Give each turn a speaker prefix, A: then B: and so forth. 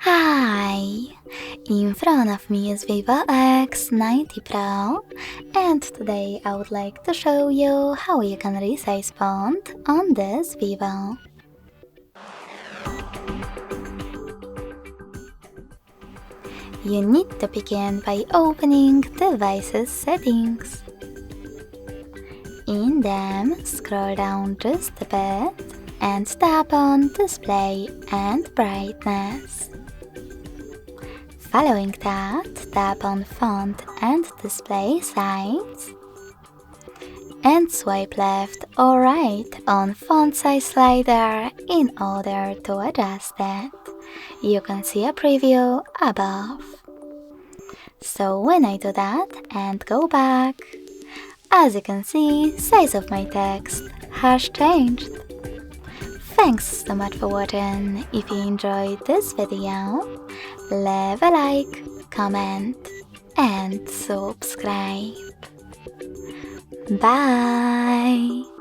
A: Hi! In front of me is VIVO X90 Pro, and today I would like to show you how you can resize font on this Vivo. You need to begin by opening Devices Settings. In them, scroll down just a bit and tap on Display and Brightness. Following that, tap on Font and Display Size, and swipe left or right on Font Size slider in order to adjust it. You can see a preview above. So when I do that and go back, as you can see, size of my text has changed. Thanks so much for watching. If you enjoyed this video, leave a like, comment and subscribe. Bye!